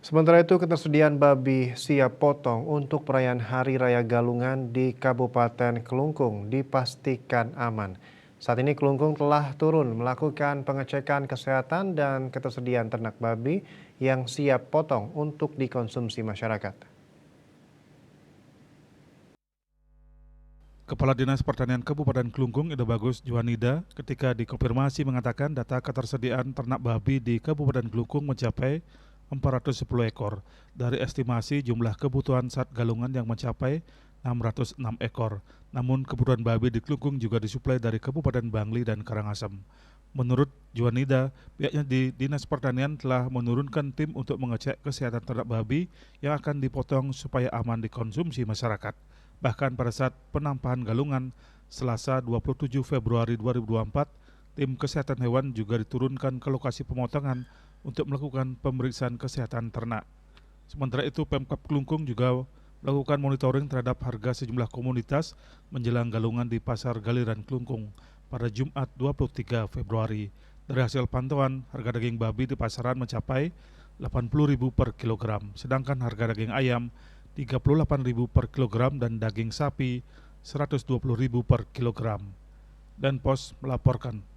Sementara itu, ketersediaan babi siap potong untuk perayaan Hari Raya Galungan di Kabupaten Kelungkung dipastikan aman. Saat ini Kelungkung telah turun melakukan pengecekan kesehatan dan ketersediaan ternak babi yang siap potong untuk dikonsumsi masyarakat. Kepala Dinas Pertanian Kabupaten Kelungkung Ida Bagus Juanida ketika dikonfirmasi mengatakan data ketersediaan ternak babi di Kabupaten Kelungkung mencapai 410 ekor dari estimasi jumlah kebutuhan saat galungan yang mencapai 606 ekor. Namun kebutuhan babi di Kelungkung juga disuplai dari Kabupaten Bangli dan Karangasem. Menurut Juanida, pihaknya di Dinas Pertanian telah menurunkan tim untuk mengecek kesehatan ternak babi yang akan dipotong supaya aman dikonsumsi masyarakat. Bahkan pada saat penampahan galungan Selasa 27 Februari 2024, tim kesehatan hewan juga diturunkan ke lokasi pemotongan untuk melakukan pemeriksaan kesehatan ternak. Sementara itu, Pemkab Kelungkung juga melakukan monitoring terhadap harga sejumlah komoditas menjelang galungan di Pasar Galiran Kelungkung pada Jumat 23 Februari. Dari hasil pantauan, harga daging babi di pasaran mencapai Rp80.000 per kilogram, sedangkan harga daging ayam Rp38.000 per kilogram dan daging sapi Rp120.000 per kilogram. Dan Pos melaporkan.